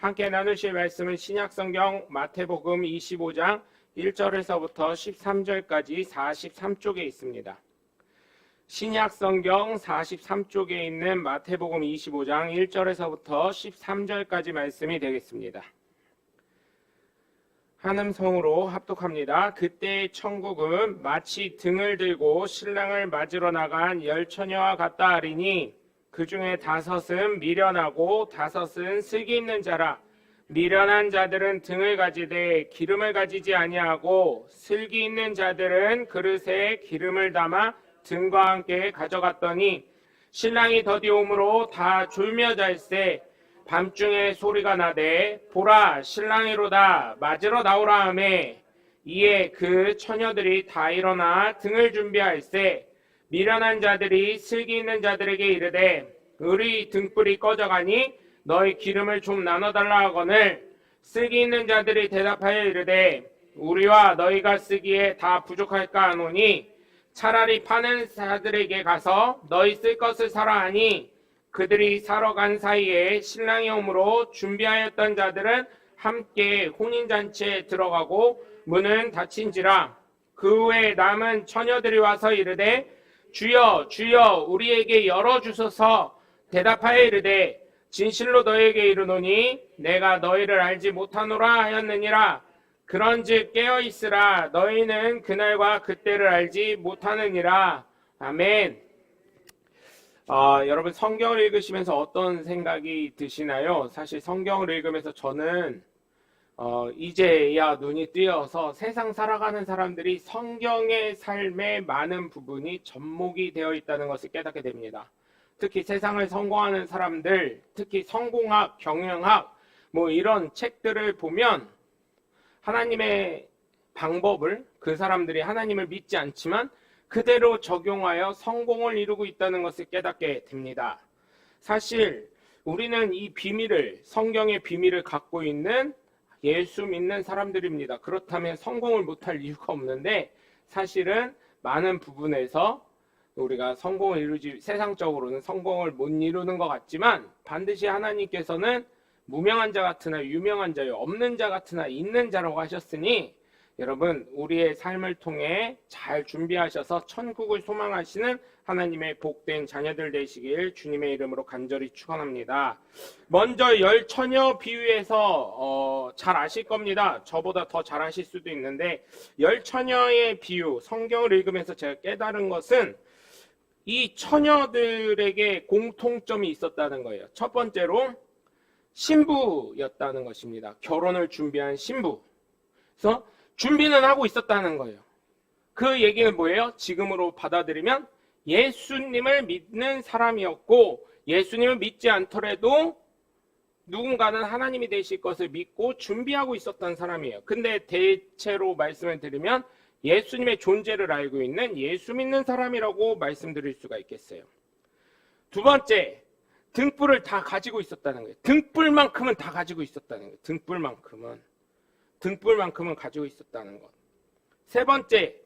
함께 나누실 말씀은 신약성경 마태복음 25장 1절에서부터 13절까지 43쪽에 있습니다. 신약성경 43쪽에 있는 마태복음 25장 1절에서부터 13절까지 말씀이 되겠습니다. 한음성으로 합독합니다. 그때의 천국은 마치 등을 들고 신랑을 맞으러 나간 10처녀와 같다 하리니 그 중에 5은 미련하고 5은 슬기 있는 자라. 미련한 자들은 등을 가지되 기름을 가지지 아니하고 슬기 있는 자들은 그릇에 기름을 담아 등과 함께 가져갔더니 신랑이 더디 오므로 다 졸며 잘세. 밤중에 소리가 나되 보라 신랑이로다 맞으러 나오라 하매 이에 그 처녀들이 다 일어나 등을 준비할세. 미련한 자들이 슬기 있는 자들에게 이르되 우리 등불이 꺼져가니 너희 기름을 좀 나눠달라 하거늘 슬기 있는 자들이 대답하여 이르되 우리와 너희가 쓰기에 다 부족할까 하노니 차라리 파는 자들에게 가서 너희 쓸 것을 사라 하니 그들이 사러 간 사이에 신랑이 오므로 준비하였던 자들은 함께 혼인잔치에 들어가고 문은 닫힌지라. 그 후에 남은 처녀들이 와서 이르되 주여 주여 우리에게 열어주소서. 대답하여 이르되 진실로 너희에게 이르노니 내가 너희를 알지 못하노라 하였느니라. 그런즉 깨어있으라. 너희는 그날과 그때를 알지 못하느니라. 아멘. 여러분 성경을 읽으시면서 어떤 생각이 드시나요? 사실 성경을 읽으면서 저는 이제야 눈이 뜨여서 세상 살아가는 사람들이 성경의 삶의 많은 부분이 접목이 되어 있다는 것을 깨닫게 됩니다. 특히 세상을 성공하는 사람들, 특히 성공학, 경영학 이런 책들을 보면 하나님의 방법을 그 사람들이 하나님을 믿지 않지만 그대로 적용하여 성공을 이루고 있다는 것을 깨닫게 됩니다. 사실 우리는 이 비밀을, 성경의 비밀을 갖고 있는 예수 믿는 사람들입니다. 그렇다면 성공을 못할 이유가 없는데 사실은 많은 부분에서 우리가 성공을 이루지, 세상적으로는 성공을 못 이루는 것 같지만 반드시 하나님께서는 무명한 자 같으나 유명한 자요 없는 자 같으나 있는 자라고 하셨으니 여러분 우리의 삶을 통해 잘 준비하셔서 천국을 소망하시는 하나님의 복된 자녀들 되시길 주님의 이름으로 간절히 축원합니다. 먼저 열 처녀 비유에서 잘 아실 겁니다. 저보다 더 잘 아실 수도 있는데 열 처녀의 비유, 성경을 읽으면서 제가 깨달은 것은 이 처녀들에게 공통점이 있었다는 거예요. 첫 번째로 신부였다는 것입니다. 결혼을 준비한 신부. 그래서 준비는 하고 있었다는 거예요. 그 얘기는 뭐예요? 지금으로 받아들이면 예수님을 믿는 사람이었고 예수님을 믿지 않더라도 누군가는 하나님이 되실 것을 믿고 준비하고 있었던 사람이에요. 근데 대체로 말씀을 드리면 예수님의 존재를 알고 있는 예수 믿는 사람이라고 말씀드릴 수가 있겠어요. 두 번째, 등불을 다 가지고 있었다는 거예요. 등불만큼은 다 가지고 있었다는 거예요. 등불만큼은 가지고 있었다는 것. 세 번째,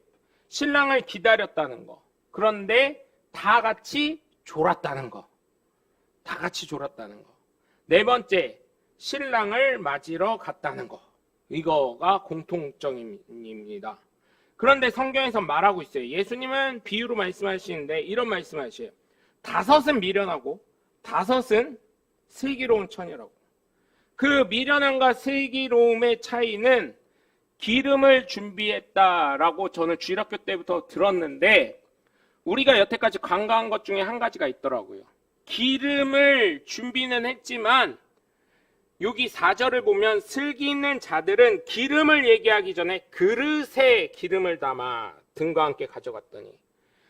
신랑을 기다렸다는 거. 그런데 다 같이 졸았다는 거. 네 번째, 신랑을 맞으러 갔다는 거. 이거가 공통점입니다. 그런데 성경에서 말하고 있어요. 예수님은 비유로 말씀하시는데 이런 말씀하셔요. 5은 미련하고 5은 슬기로운 처녀라고. 그 미련함과 슬기로움의 차이는 기름을 준비했다라고 저는 주일학교 때부터 들었는데 우리가 여태까지 간과한 것 중에 한 가지가 있더라고요. 기름을 준비는 했지만 여기 4절을 보면 슬기 있는 자들은 기름을 얘기하기 전에 그릇에 기름을 담아 등과 함께 가져갔더니,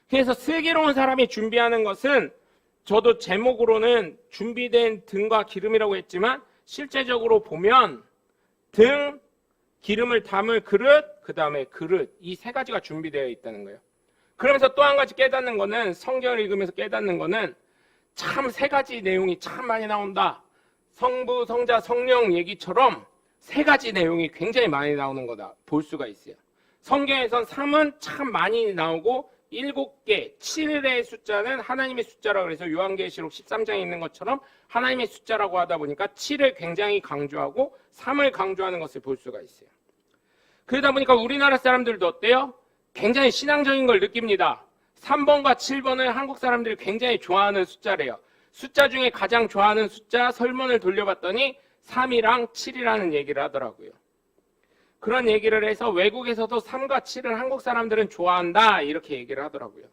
그래서 슬기로운 사람이 준비하는 것은 저도 제목으로는 준비된 등과 기름이라고 했지만 실제적으로 보면 등, 기름을 담을 그릇, 그 다음에 그릇, 이 3가지가 준비되어 있다는 거예요. 그러면서 또 한 가지 깨닫는 거는, 성경을 읽으면서 깨닫는 거는 참 3가지 내용이 참 많이 나온다. 성부, 성자, 성령 얘기처럼 3가지 내용이 굉장히 많이 나오는 거다 볼 수가 있어요. 성경에선 3은 참 많이 나오고 7개, 7의 숫자는 하나님의 숫자라고 해서 요한계시록 13장에 있는 것처럼 하나님의 숫자라고 하다 보니까 7을 굉장히 강조하고 3을 강조하는 것을 볼 수가 있어요. 그러다 보니까 우리나라 사람들도 어때요? 굉장히 신앙적인 걸 느낍니다. 3번과 7번을 한국 사람들이 굉장히 좋아하는 숫자래요. 숫자 중에 가장 좋아하는 숫자 설문을 돌려봤더니 3이랑 7이라는 얘기를 하더라고요. 그런 얘기를 해서 외국에서도 3과 7을 한국 사람들은 좋아한다 이렇게 얘기를 하더라고요.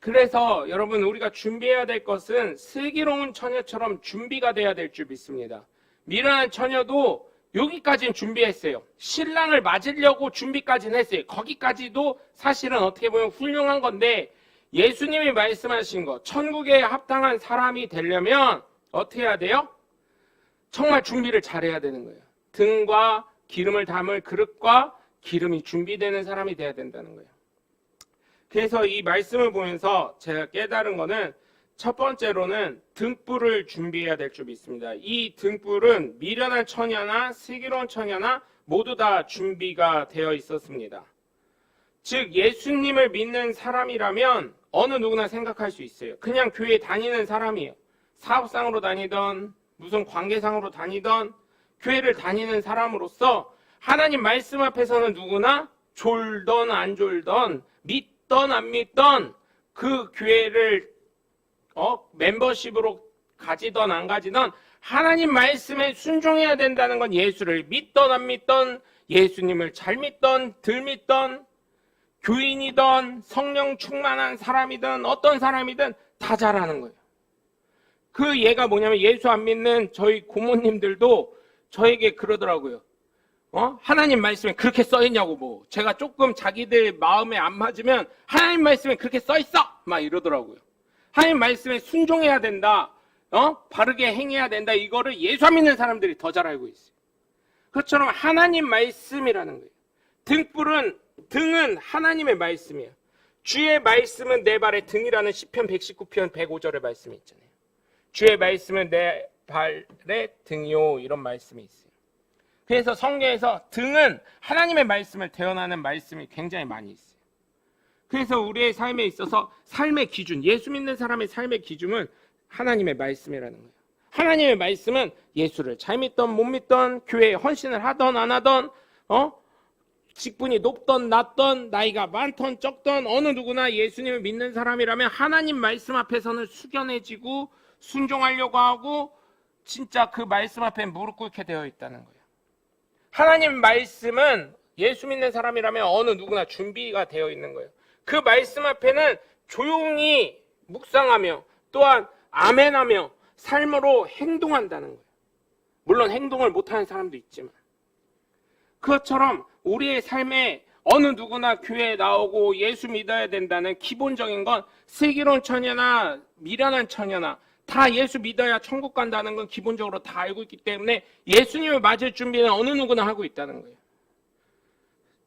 그래서 여러분 우리가 준비해야 될 것은 슬기로운 처녀처럼 준비가 돼야 될 줄 믿습니다. 미련한 처녀도 여기까지는 준비했어요. 신랑을 맞으려고 준비까지는 했어요. 거기까지도 사실은 어떻게 보면 훌륭한 건데 예수님이 말씀하신 것, 천국에 합당한 사람이 되려면 어떻게 해야 돼요? 정말 준비를 잘해야 되는 거예요. 등과 기름을 담을 그릇과 기름이 준비되는 사람이 돼야 된다는 거예요. 그래서 이 말씀을 보면서 제가 깨달은 거는 첫 번째로는 등불을 준비해야 될 줄 믿습니다. 이 등불은 미련한 처녀나 슬기로운 처녀나 모두 다 준비가 되어 있었습니다. 즉 예수님을 믿는 사람이라면 어느 누구나 생각할 수 있어요. 그냥 교회 다니는 사람이에요. 사업상으로 다니던 무슨 관계상으로 다니던 교회를 다니는 사람으로서 하나님 말씀 앞에서는 누구나 졸던 안 졸던 믿던 안 믿던 그 교회를 멤버십으로 가지던 안 가지던 하나님 말씀에 순종해야 된다는 건 예수를 믿던 안 믿던 예수님을 잘 믿던 덜 믿던 교인이든 성령 충만한 사람이든 어떤 사람이든 다 잘하는 거예요. 그 예가 뭐냐면 예수 안 믿는 저희 고모님들도 저에게 그러더라고요. 하나님 말씀에 그렇게 써있냐고 뭐. 제가 조금 자기들 마음에 안 맞으면 하나님 말씀에 그렇게 써있어! 막 이러더라고요. 하나님 말씀에 순종해야 된다. 바르게 행해야 된다. 이거를 예수 안 믿는 사람들이 더 잘 알고 있어요. 그것처럼 하나님 말씀이라는 거예요. 등은 하나님의 말씀이에요. 주의 말씀은 내 발의 등이라는 시편 119편 105절의 말씀이 있잖아요. 주의 말씀은 내 발의 등이요 이런 말씀이 있어요. 그래서 성경에서 등은 하나님의 말씀을 대언하는 말씀이 굉장히 많이 있어요. 그래서 우리의 삶에 있어서 삶의 기준, 예수 믿는 사람의 삶의 기준은 하나님의 말씀이라는 거예요. 하나님의 말씀은 예수를 잘 믿던 못 믿던 교회에 헌신을 하던 안 하던 직분이 높던 낮던 나이가 많던 적던 어느 누구나 예수님을 믿는 사람이라면 하나님 말씀 앞에서는 숙연해지고 순종하려고 하고 진짜 그 말씀 앞에 무릎 꿇게 되어 있다는 거예요. 하나님 말씀은 예수 믿는 사람이라면 어느 누구나 준비가 되어 있는 거예요. 그 말씀 앞에는 조용히 묵상하며 또한 아멘하며 삶으로 행동한다는 거예요. 물론 행동을 못하는 사람도 있지만 그것처럼 우리의 삶에 어느 누구나 교회에 나오고 예수 믿어야 된다는 기본적인 건 슬기로운 처녀나 미련한 처녀나 다 예수 믿어야 천국 간다는 건 기본적으로 다 알고 있기 때문에 예수님을 맞을 준비는 어느 누구나 하고 있다는 거예요.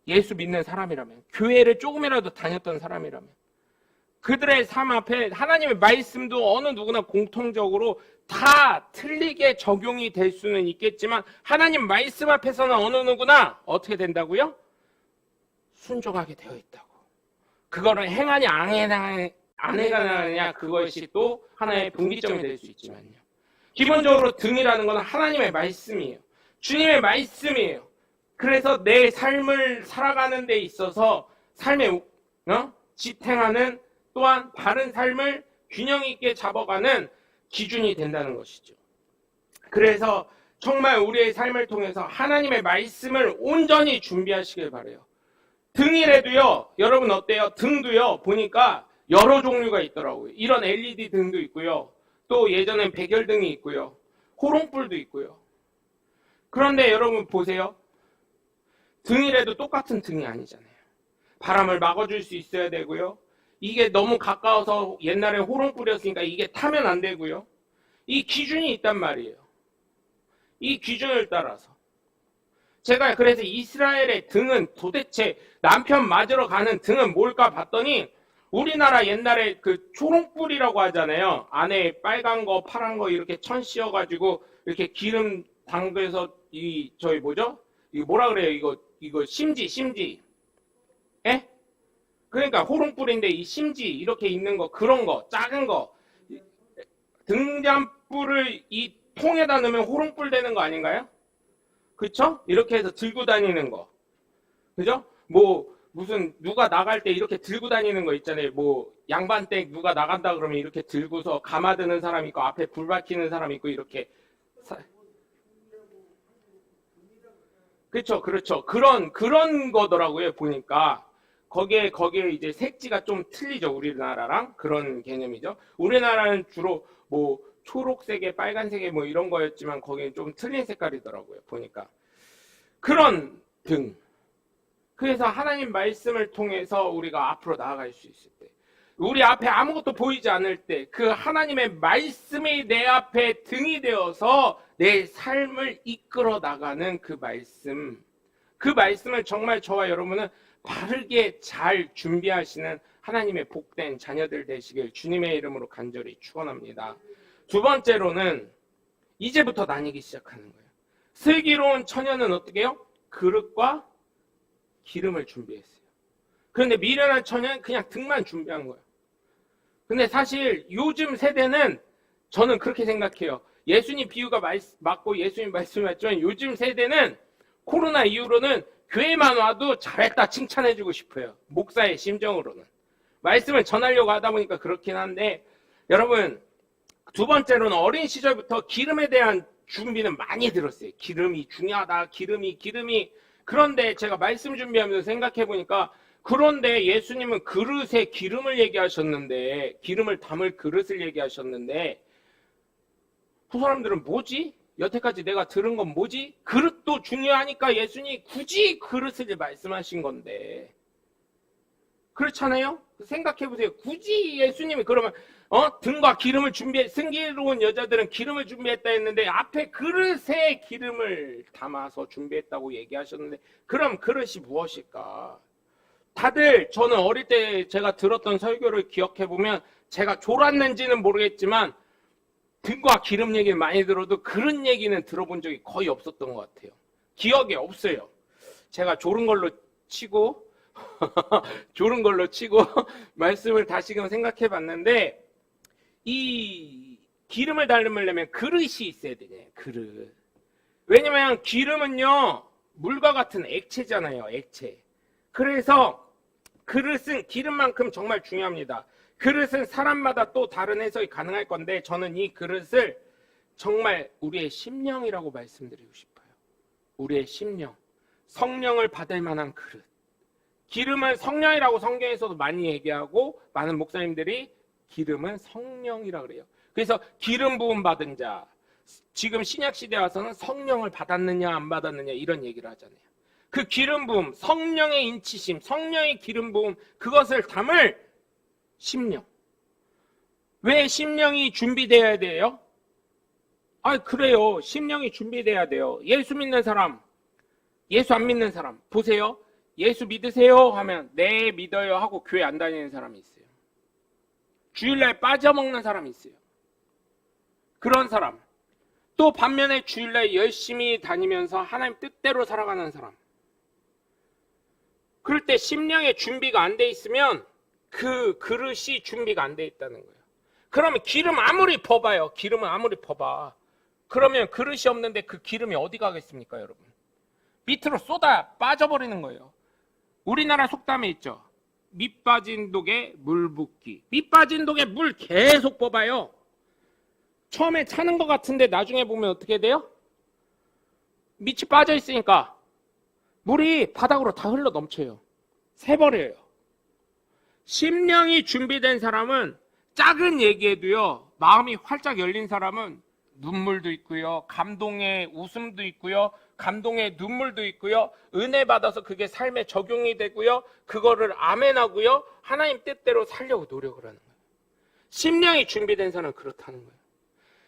예수 믿는 사람이라면, 교회를 조금이라도 다녔던 사람이라면 그들의 삶 앞에 하나님의 말씀도 어느 누구나 공통적으로 다 틀리게 적용이 될 수는 있겠지만 하나님 말씀 앞에서는 어느 누구나 어떻게 된다고요? 순종하게 되어 있다고. 그거를 행하냐 안 행하느냐 그것이 또 하나의 분기점이 될 수 있지만요. 기본적으로 등이라는 건 하나님의 말씀이에요. 주님의 말씀이에요. 그래서 내 삶을 살아가는 데 있어서 삶에 지탱하는 또한 바른 삶을 균형 있게 잡아가는 기준이 된다는 것이죠. 그래서 정말 우리의 삶을 통해서 하나님의 말씀을 온전히 준비하시길 바라요. 등이라도요, 여러분 어때요? 등도요, 보니까 여러 종류가 있더라고요. 이런 LED 등도 있고요. 또 예전엔 백열등이 있고요. 호롱불도 있고요. 그런데 여러분 보세요. 등이라도 똑같은 등이 아니잖아요. 바람을 막아줄 수 있어야 되고요. 이게 너무 가까워서 옛날에 호롱불이었으니까 이게 타면 안 되고요. 이 기준이 있단 말이에요. 이 기준을 따라서. 제가 그래서 이스라엘의 등은 도대체 남편 맞으러 가는 등은 뭘까 봤더니 우리나라 옛날에 그 초롱불이라고 하잖아요. 안에 빨간 거, 파란 거 이렇게 천 씌워가지고 이렇게 기름 담그서 저희 뭐죠? 이거 뭐라 그래요? 이거 심지. 예? 그러니까 호롱불인데 이 심지 이렇게 있는 거, 그런 거, 작은 거, 등잔불을 이 통에다 넣으면 호롱불 되는 거 아닌가요? 그쵸? 이렇게 해서 들고 다니는 거. 그죠? 뭐 무슨 누가 나갈 때 이렇게 들고 다니는 거 있잖아요. 뭐 양반댁 누가 나간다 그러면 이렇게 들고서 감아드는 사람 있고 앞에 불 밝히는 사람 있고 이렇게 그렇죠, 그렇죠. 그런 거더라고요. 보니까 거기에 이제 색지가 좀 틀리죠. 우리나라랑 그런 개념이죠. 우리나라는 주로 뭐 초록색에 빨간색에 뭐 이런 거였지만 거기는 좀 틀린 색깔이더라고요. 보니까 그런 등. 그래서 하나님 말씀을 통해서 우리가 앞으로 나아갈 수 있을 때, 우리 앞에 아무것도 보이지 않을 때 그 하나님의 말씀이 내 앞에 등이 되어서 내 삶을 이끌어 나가는 그 말씀을 정말 저와 여러분은 바르게 잘 준비하시는 하나님의 복된 자녀들 되시길 주님의 이름으로 간절히 축원합니다. 두 번째로는 이제부터 나뉘기 시작하는 거예요. 슬기로운 처녀는 어떻게 해요? 그릇과 기름을 준비했어요. 그런데 미련한 처녀는 그냥 등만 준비한 거예요. 근데 사실 요즘 세대는 저는 그렇게 생각해요. 예수님 비유가 맞고 예수님 말씀이 맞지만 요즘 세대는 코로나 이후로는 교회만 와도 잘했다 칭찬해주고 싶어요. 목사의 심정으로는. 말씀을 전하려고 하다 보니까 그렇긴 한데, 여러분, 두 번째로는 어린 시절부터 기름에 대한 준비는 많이 들었어요. 기름이 중요하다. 기름이. 그런데 제가 말씀 준비하면서 생각해 보니까, 그런데 예수님은 그릇에 기름을 얘기하셨는데, 기름을 담을 그릇을 얘기하셨는데, 그 사람들은 뭐지? 여태까지 내가 들은 건 뭐지? 그릇도 중요하니까 예수님이 굳이 그릇을 말씀하신 건데, 그렇잖아요? 생각해 보세요. 굳이 예수님이 그러면 등과 기름을 준비해, 승기로운 여자들은 기름을 준비했다 했는데 앞에 그릇에 기름을 담아서 준비했다고 얘기하셨는데, 그럼 그릇이 무엇일까? 다들 저는 어릴 때 제가 들었던 설교를 기억해 보면, 제가 졸았는지는 모르겠지만 등과 기름 얘기를 많이 들어도 그런 얘기는 들어본 적이 거의 없었던 것 같아요. 기억이 없어요. 제가 졸은 걸로 치고 말씀을 다시금 생각해 봤는데, 이 기름을 달으려면 그릇이 있어야 되잖아요. 그릇. 왜냐면 기름은요, 물과 같은 액체잖아요. 액체. 그래서 그릇은 기름만큼 정말 중요합니다. 그릇은 사람마다 또 다른 해석이 가능할 건데, 저는 이 그릇을 정말 우리의 심령이라고 말씀드리고 싶어요. 우리의 심령. 성령을 받을 만한 그릇. 기름은 성령이라고 성경에서도 많이 얘기하고, 많은 목사님들이 기름은 성령이라고 그래요. 그래서 기름 부음 받은 자, 지금 신약 시대에 와서는 성령을 받았느냐 안 받았느냐 이런 얘기를 하잖아요. 그 기름 부음, 성령의 인치심, 성령의 기름 부음, 그것을 담을 심령. 왜 심령이 준비되어야 돼요? 그래요. 심령이 준비돼야 돼요. 예수 믿는 사람, 예수 안 믿는 사람 보세요. 예수 믿으세요 하면 네 믿어요 하고 교회 안 다니는 사람이 있어요. 주일날 빠져먹는 사람이 있어요. 그런 사람. 또 반면에 주일날 열심히 다니면서 하나님 뜻대로 살아가는 사람. 그럴 때 심령의 준비가 안 돼 있으면 그 그릇이 준비가 안 돼 있다는 거예요. 그러면 기름 아무리 퍼봐요. 기름은 아무리 퍼봐. 그러면 그릇이 없는데 그 기름이 어디 가겠습니까, 여러분? 밑으로 쏟아 빠져버리는 거예요. 우리나라 속담에 있죠. 밑 빠진 독에 물 붓기. 밑 빠진 독에 물 계속 뽑아요. 처음에 차는 것 같은데 나중에 보면 어떻게 돼요? 밑이 빠져 있으니까 물이 바닥으로 다 흘러 넘쳐요. 새버려요. 심령이 준비된 사람은 작은 얘기에도요, 마음이 활짝 열린 사람은 눈물도 있고요, 감동의 웃음도 있고요, 감동의 눈물도 있고요, 은혜 받아서 그게 삶에 적용이 되고요, 그거를 아멘하고요, 하나님 뜻대로 살려고 노력을 하는 거예요. 심령이 준비된 사람은 그렇다는 거예요.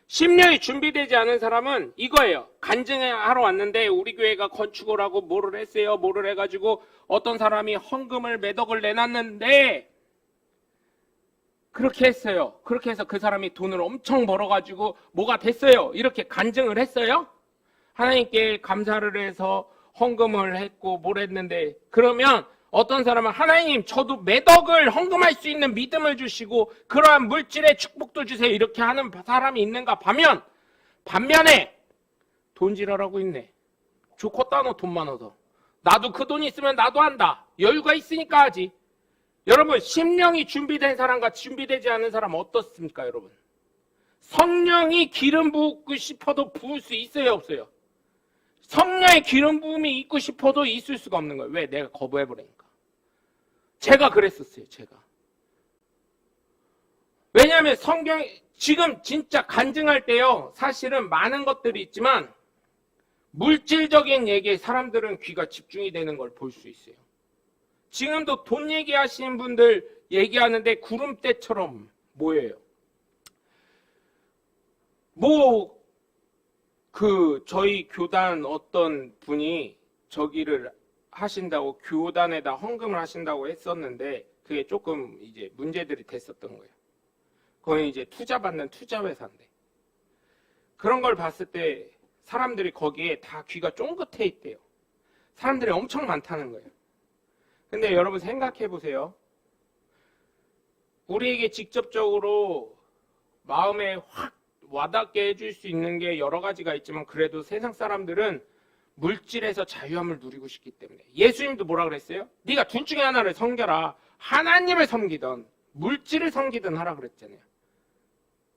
심령이 준비되지 않은 사람은 이거예요. 간증하러 왔는데 우리 교회가 건축을 하고 뭐를 했어요. 뭐를 해가지고 어떤 사람이 헌금을 몇 억을 내놨는데 그렇게 했어요. 그렇게 해서 그 사람이 돈을 엄청 벌어가지고 뭐가 됐어요. 이렇게 간증을 했어요. 하나님께 감사를 해서 헌금을 했고 뭘 했는데, 그러면 어떤 사람은 하나님 저도 매덕을 헌금할 수 있는 믿음을 주시고 그러한 물질의 축복도 주세요 이렇게 하는 사람이 있는가 반면에 돈지랄하고 있네. 좋겠다 너 돈 많아서. 나도 그 돈 있으면 나도 한다. 여유가 있으니까 하지. 여러분 심령이 준비된 사람과 준비되지 않은 사람 어떻습니까 여러분? 성령이 기름 붓고 싶어도 부을 수 있어요 없어요? 성령의 기름 부음이 있고 싶어도 있을 수가 없는 거예요. 왜? 내가 거부해버리니까. 제가 그랬었어요. 제가. 왜냐하면 성경이 지금 진짜 간증할 때요. 사실은 많은 것들이 있지만 물질적인 얘기에 사람들은 귀가 집중이 되는 걸 볼 수 있어요. 지금도 돈 얘기하시는 분들 얘기하는데 구름대처럼 모여요. 저희 교단 어떤 분이 저기를 하신다고 교단에다 헌금을 하신다고 했었는데 그게 조금 이제 문제들이 됐었던 거예요. 거의 이제 투자받는 투자회사인데 그런 걸 봤을 때 사람들이 거기에 다 귀가 쫑긋해 있대요. 사람들이 엄청 많다는 거예요. 근데 여러분 생각해 보세요. 우리에게 직접적으로 마음에 확 와닿게 해줄 수 있는 게 여러 가지가 있지만 그래도 세상 사람들은 물질에서 자유함을 누리고 싶기 때문에 예수님도 뭐라 그랬어요? 네가 둘 중에 하나를 섬겨라. 하나님을 섬기든 물질을 섬기든 하라 그랬잖아요.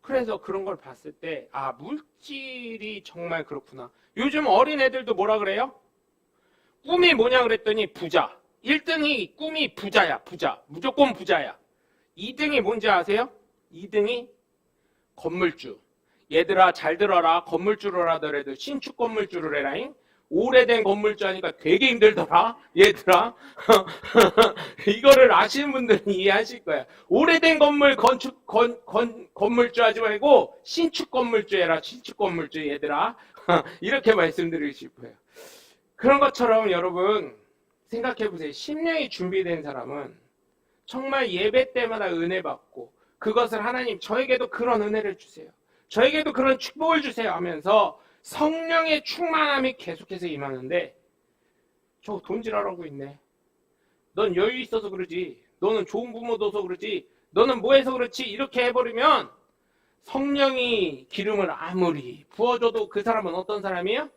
그래서 그런 걸 봤을 때 물질이 정말 그렇구나. 요즘 어린애들도 뭐라 그래요? 꿈이 뭐냐 그랬더니 부자. 1등이 꿈이 부자야. 부자. 무조건 부자야. 2등이 뭔지 아세요? 2등이 건물주. 얘들아 잘 들어라. 건물주를 하더라도 신축 건물주를 해라잉. 오래된 건물주 하니까 되게 힘들더라. 얘들아. 이거를 아시는 분들은 이해하실 거야. 오래된 건물 건물주 하지 말고 신축 건물주 해라. 신축 건물주 얘들아. 이렇게 말씀드리고 싶어요. 그런 것처럼 여러분 생각해 보세요. 심령이 준비된 사람은 정말 예배 때마다 은혜 받고 그것을 하나님 저에게도 그런 은혜를 주세요. 저에게도 그런 축복을 주세요 하면서 성령의 충만함이 계속해서 임하는데 저 돈질하라고 있네. 넌 여유 있어서 그러지. 너는 좋은 부모 둬서 그러지. 너는 뭐 해서 그렇지. 이렇게 해버리면 성령이 기름을 아무리 부어줘도 그 사람은 어떤 사람이에요?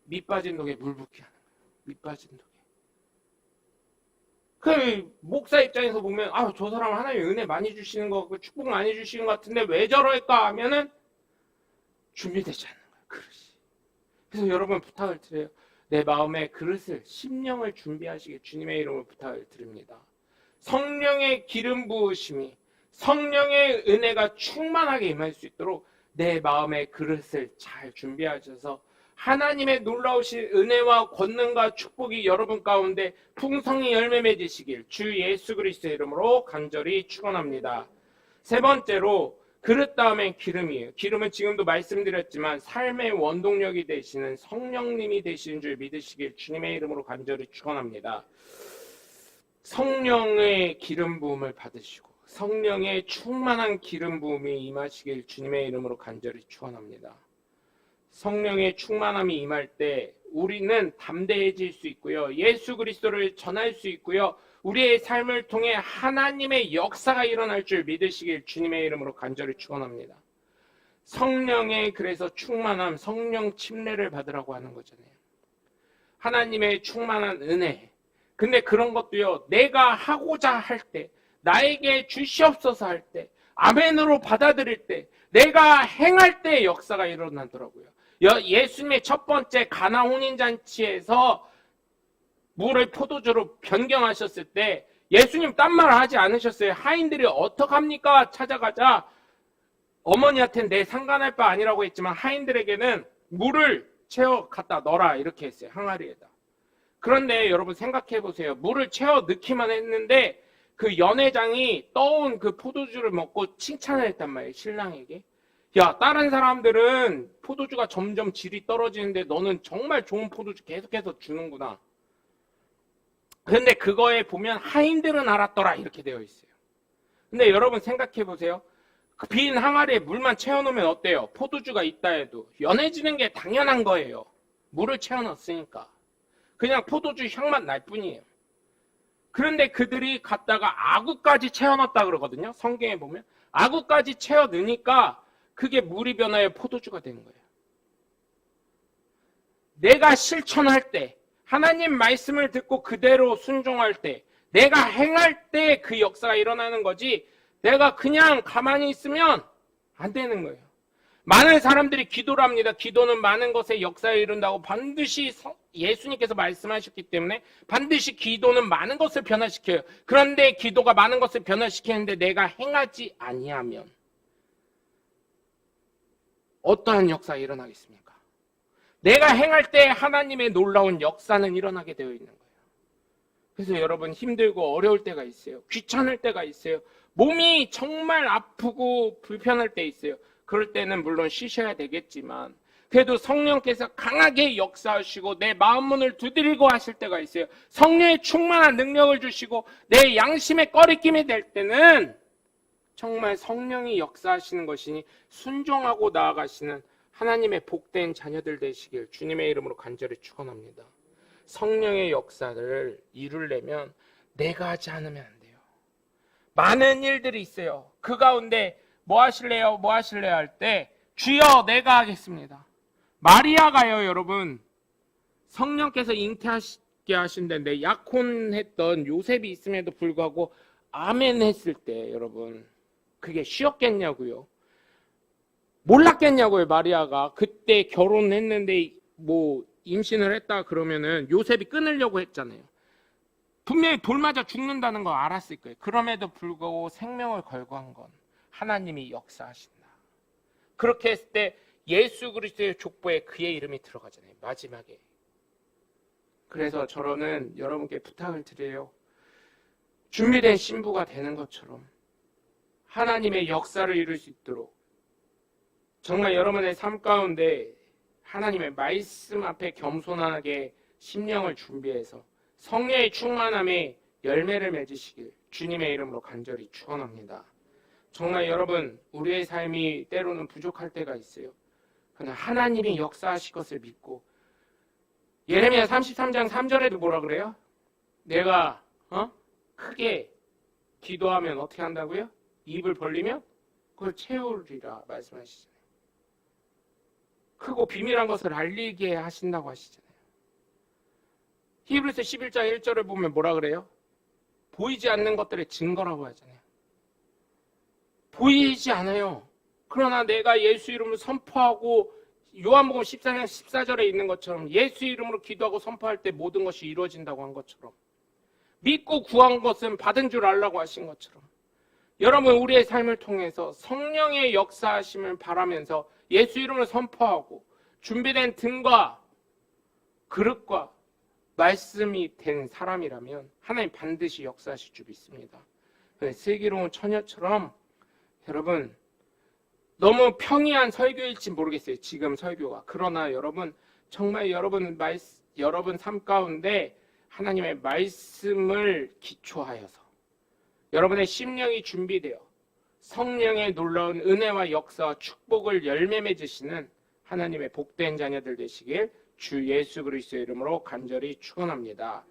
밑 빠진 독에 물 붓게 하는 거예요. 밑 빠진 독에. 그 목사 입장에서 보면 저 사람 하나님 은혜 많이 주시는 것 같고 축복 많이 주시는 것 같은데 왜 저럴까 하면은 준비되지 않는 거예요. 그릇이. 그래서 여러분 부탁을 드려요. 내 마음의 그릇을 심령을 준비하시게 주님의 이름으로 부탁을 드립니다. 성령의 기름 부으심이 성령의 은혜가 충만하게 임할 수 있도록 내 마음의 그릇을 잘 준비하셔서 하나님의 놀라우신 은혜와 권능과 축복이 여러분 가운데 풍성히 열매 맺으시길 주 예수 그리스도의 이름으로 간절히 축원합니다. 세 번째로 그릇 다음엔 기름이에요. 기름은 지금도 말씀드렸지만 삶의 원동력이 되시는 성령님이 되시는 줄 믿으시길 주님의 이름으로 간절히 축원합니다. 성령의 기름 부음을 받으시고 성령의 충만한 기름 부음이 임하시길 주님의 이름으로 간절히 축원합니다. 성령의 충만함이 임할 때 우리는 담대해질 수 있고요. 예수 그리스도를 전할 수 있고요. 우리의 삶을 통해 하나님의 역사가 일어날 줄 믿으시길 주님의 이름으로 간절히 축원합니다. 성령의 그래서 충만함, 성령 침례를 받으라고 하는 거잖아요. 하나님의 충만한 은혜. 근데 그런 것도요. 내가 하고자 할 때, 나에게 주시옵소서 할 때, 아멘으로 받아들일 때, 내가 행할 때 역사가 일어나더라고요. 예수님의 첫 번째 가나 혼인잔치에서 물을 포도주로 변경하셨을 때 예수님 딴 말 하지 않으셨어요. 하인들이 어떡합니까? 찾아가자. 어머니한테는 내 상관할 바 아니라고 했지만 하인들에게는 물을 채워 갖다 넣어라 이렇게 했어요. 항아리에다. 그런데 여러분 생각해 보세요. 물을 채워 넣기만 했는데 그 연회장이 떠온 그 포도주를 먹고 칭찬을 했단 말이에요. 신랑에게. 야, 다른 사람들은 포도주가 점점 질이 떨어지는데 너는 정말 좋은 포도주 계속해서 주는구나. 근데 그거에 보면 하인들은 알았더라 이렇게 되어 있어요. 근데 여러분 생각해 보세요. 그 빈 항아리에 물만 채워놓으면 어때요? 포도주가 있다 해도 연해지는 게 당연한 거예요. 물을 채워놨으니까. 그냥 포도주 향만 날 뿐이에요. 그런데 그들이 갔다가 아구까지 채워 넣었다 그러거든요. 성경에 보면 아구까지 채워 넣으니까 그게 물이 변하여 포도주가 되는 거예요. 내가 실천할 때, 하나님 말씀을 듣고 그대로 순종할 때, 내가 행할 때 그 역사가 일어나는 거지, 내가 그냥 가만히 있으면 안 되는 거예요. 많은 사람들이 기도를 합니다. 기도는 많은 것에 역사를 이룬다고 반드시 예수님께서 말씀하셨기 때문에 반드시 기도는 많은 것을 변화시켜요. 그런데 기도가 많은 것을 변화시키는데 내가 행하지 아니하면 어떠한 역사가 일어나겠습니까? 내가 행할 때 하나님의 놀라운 역사는 일어나게 되어 있는 거예요. 그래서 여러분 힘들고 어려울 때가 있어요. 귀찮을 때가 있어요. 몸이 정말 아프고 불편할 때 있어요. 그럴 때는 물론 쉬셔야 되겠지만 그래도 성령께서 강하게 역사하시고 내 마음 문을 두드리고 하실 때가 있어요. 성령의 충만한 능력을 주시고 내 양심에 꺼리낌이 될 때는 정말 성령이 역사하시는 것이니 순종하고 나아가시는 하나님의 복된 자녀들 되시길 주님의 이름으로 간절히 축원합니다. 성령의 역사를 이루려면 내가 하지 않으면 안 돼요. 많은 일들이 있어요. 그 가운데 뭐 하실래요? 뭐 하실래요? 할 때 주여 내가 하겠습니다. 마리아가요, 여러분. 성령께서 잉태하게 하신다는데 약혼했던 요셉이 있음에도 불구하고 아멘 했을 때 여러분 그게 쉬웠겠냐고요? 몰랐겠냐고요, 마리아가. 그때 결혼했는데 뭐 임신을 했다 그러면은 요셉이 끊으려고 했잖아요. 분명히 돌 맞아 죽는다는 거 알았을 거예요. 그럼에도 불구하고 생명을 걸고 한 건 하나님이 역사하신다. 그렇게 했을 때 예수 그리스도의 족보에 그의 이름이 들어가잖아요. 마지막에. 그래서 저는 여러분께 부탁을 드려요. 준비된 신부가 되는 것처럼 하나님의 역사를 이룰 수 있도록 정말 여러분의 삶 가운데 하나님의 말씀 앞에 겸손하게 심령을 준비해서 성령의 충만함에 열매를 맺으시길 주님의 이름으로 간절히 축원합니다. 정말 여러분 우리의 삶이 때로는 부족할 때가 있어요. 그러나 하나님이 역사하실 것을 믿고 예레미야 33장 3절에도 뭐라 그래요? 내가 크게 기도하면 어떻게 한다고요? 입을 벌리면 그걸 채우리라 말씀하시잖아요. 크고 비밀한 것을 알리게 하신다고 하시잖아요. 히브리서 11장 1절을 보면 뭐라 그래요? 보이지 않는 것들의 증거라고 하잖아요. 보이지 않아요. 그러나 내가 예수 이름으로 선포하고 요한복음 14장 14절에 있는 것처럼 예수 이름으로 기도하고 선포할 때 모든 것이 이루어진다고 한 것처럼 믿고 구한 것은 받은 줄 알라고 하신 것처럼 여러분 우리의 삶을 통해서 성령의 역사하심을 바라면서 예수 이름을 선포하고 준비된 등과 그릇과 말씀이 된 사람이라면 하나님 반드시 역사하실 줄 믿습니다. 슬기로운 처녀처럼 여러분 너무 평이한 설교일지 모르겠어요. 지금 설교가. 그러나 여러분 정말 여러분 삶 가운데 하나님의 말씀을 기초하여서 여러분의 심령이 준비되어 성령의 놀라운 은혜와 역사와 축복을 열매 맺으시는 하나님의 복된 자녀들 되시길 주 예수 그리스도의 이름으로 간절히 축원합니다.